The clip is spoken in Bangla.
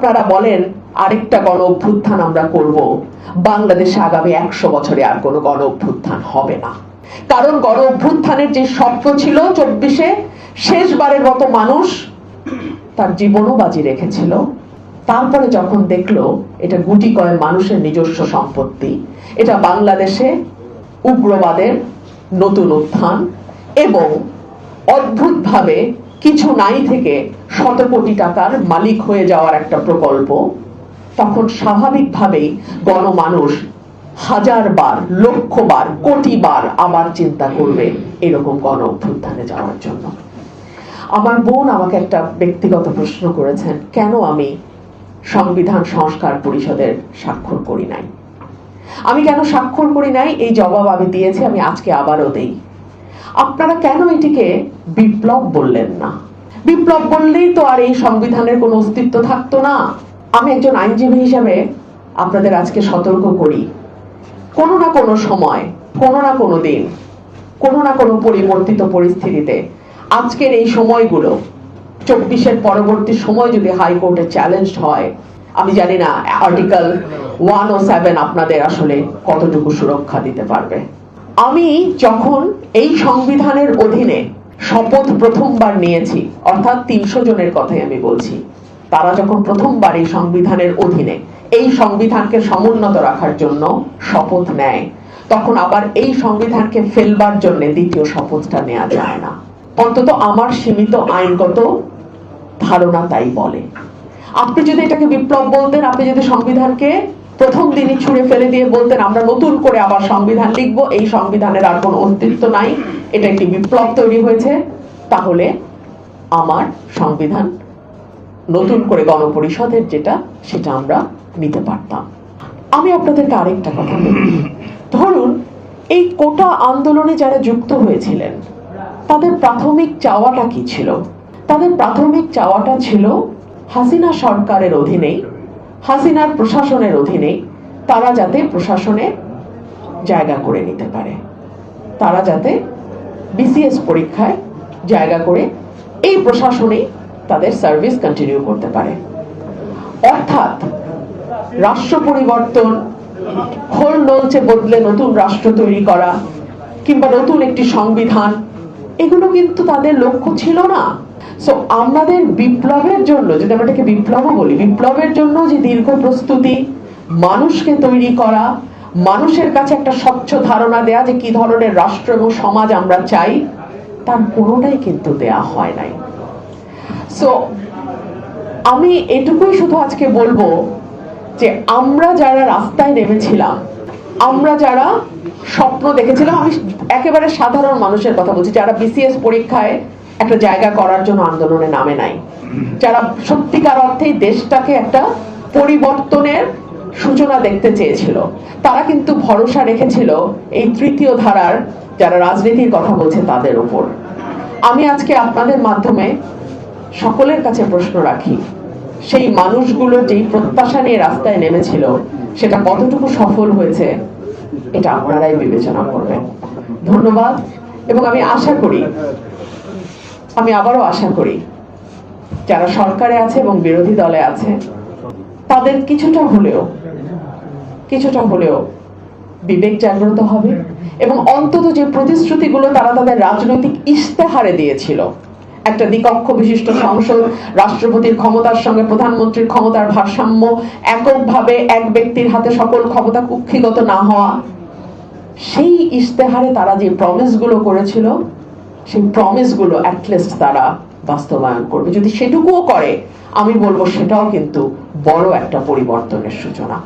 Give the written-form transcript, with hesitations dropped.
আপনারা বলেন আরেকটা গণ অভ্যুত্থান আমরা করব, বাংলাদেশে আগামী 100 বছরে আর কোনো গণ অভ্যুত্থান হবে না। কারণ গণ অভ্যুত্থানের যে স্বপ্ন ছিল 24-এ, শেষবারের মতো মানুষ তার জীবনও বাজি রেখেছিল। তারপরে যখন দেখলো এটা গুটি কয়েক মানুষের নিজস্ব সম্পত্তি, এটা বাংলাদেশে উগ্রবাদের নতুন উত্থান এবং অদ্ভুতভাবে কিছু নাই থেকে শত কোটি টাকার মালিক হয়ে যাওয়ার একটা প্রকল্প, তখন স্বাভাবিকভাবেই গণমানুষ হাজারবার, লক্ষবার, কোটিবার আবার চিন্তা করবে এরকম গণ অভ্যুত্থানে যাওয়ার জন্য। আমার বোন আমাকে একটা ব্যক্তিগত প্রশ্ন করেছেন, কেন আমি সংবিধান সংস্কার পরিষদের স্বাক্ষর করি নাই। আমি কেন স্বাক্ষর করি নাই এই জবাব আমি দিয়েছি, আমি আজকে আবারও দেই। আপনারা কেন এটিকে বিপ্লব বললেন না? বিপ্লব বললেই তো আর এই সংবিধানের কোনো অস্তিত্ব থাকতো না। আমি একজন আইনজীবী হিসেবে আপনাদের আজকে সতর্ক করি, কোনো না কোনো সময়, কোনো না কোনো দিন, কোনো না কোনো পরিবর্তিত পরিস্থিতিতে আজকের এই সময়গুলো 24-এর পরবর্তী সময় যদি হাইকোর্টে চ্যালেঞ্জ হয়, আমি জানি না আর্টিকেল 107 আপনাদের আসলে কতটুকু সুরক্ষা দিতে পারবে। আমি যখন এই সংবিধানের অধীনে শপথ প্রথমবার নিয়েছি, অর্থাৎ 300 জনের কথাই আমি বলছি, তারা যখন প্রথমবার এই সংবিধানের অধীনে এই সংবিধানকে সমুন্নত রাখার জন্য শপথ নেয়, তখন আবার এই সংবিধানকে ফেলবার জন্য দ্বিতীয় শপথটা নেওয়া যায় না। অন্তত আমার সীমিত আইনগত ধারণা তাই বলে। আপনি যদি এটাকে বিপ্লব বলতেন, আপনি যদি সংবিধানকে প্রথম দিনই ছুঁড়ে ফেলে দিয়ে বলতেন আমরা নতুন করে আবার সংবিধান লিখবো, এই সংবিধানের আর কোনো অস্তিত্ব নাই, এটা একটি বিপ্লব তৈরি হয়েছে, তাহলে আমার সংবিধান নতুন করে গণপরিষদের যেটা, সেটা আমরা নিতে পারতাম। আমি আপনাদেরকে আরেকটা কথা বলি, ধরুন এই কোটা আন্দোলনে যারা যুক্ত হয়েছিলেন তাদের প্রাথমিক চাওয়াটা কি ছিল? তাদের প্রাথমিক চাওয়াটা ছিল হাসিনা সরকারের অধীনেই, হাসিনার প্রশাসনের অধীনেই তারা যাতে প্রশাসনে জায়গা করে নিতে পারে, তারা যাতে বিসিএস পরীক্ষায় জায়গা করে এই প্রশাসনেই তাদের সার্ভিস কন্টিনিউ করতে পারে। অর্থাৎ রাষ্ট্র পরিবর্তন, খোল নলচে বদলে নতুন রাষ্ট্র তৈরি করা কিংবা নতুন একটি সংবিধান, এগুলো কিন্তু তাদের লক্ষ্য ছিল না। সো আমাদের বিপ্লবের জন্য, যদি আমরা এটাকে বিপ্লব বলি, বিপ্লবের জন্য যে দীর্ঘ প্রস্তুতি, মানুষকে তৈরি করা, মানুষের কাছে একটা স্বচ্ছ ধারণা দেয়া যে কি ধরনের রাষ্ট্র এবং সমাজ আমরা চাই, তার কোনোটাই কিন্তু দেয়া হয় নাই। সো আমি এটুকুই শুধু আজকে বলবো যে আমরা যারা রাস্তায় নেমেছিলাম, আমরা যারা স্বপ্ন দেখেছিলাম, আমি একেবারে সাধারণ মানুষের কথা বলছি, যারা বিসিএস পরীক্ষায় একটা জায়গা করার জন্য আন্দোলনে নামে নাই, যারা সত্যিকার অর্থেই দেশটাকে একটা পরিবর্তনের সূচনা দেখতে চেয়েছিল, তারা কিন্তু ভরসা রেখেছিল এই তৃতীয় ধারার যারা রাজনীতির কথা বলছে তাদের উপর। আমি আজকে আপনাদের মাধ্যমে সকলের কাছে প্রশ্ন রাখি, সেই মানুষগুলো যেই প্রত্যাশা নিয়ে রাস্তায় নেমেছিল সেটা কতটুকু সফল হয়েছে এটা আপনারাই বিবেচনা করবেন। ধন্যবাদ। এবং আমি আশা করি, আমি আবারও আশা করি যারা সরকারে আছে এবং বিরোধী দলে আছে তাদের কিছুটা হলেও বিবেক জাগ্রত হবে এবং অন্তত যে প্রতিশ্রুতিগুলো তারা তাদের রাজনৈতিক ইশতেহারে দিয়েছিল, একটা দ্বিকক্ষ বিশিষ্ট সংসদ, রাষ্ট্রপতির ক্ষমতার সঙ্গে প্রধানমন্ত্রীর ক্ষমতার ভারসাম্য, এককভাবে এক ব্যক্তির হাতে সকল ক্ষমতা কুক্ষিগত না হওয়া, সেই ইশতেহারে তারা যে প্রমিসগুলো করেছিল, সেই প্রমিসগুলো অ্যাটলিস্ট তারা বাস্তবায়ন করবে। যদি সেটুকুও করে, আমি বলবো সেটাও কিন্তু বড় একটা পরিবর্তনের সূচনা।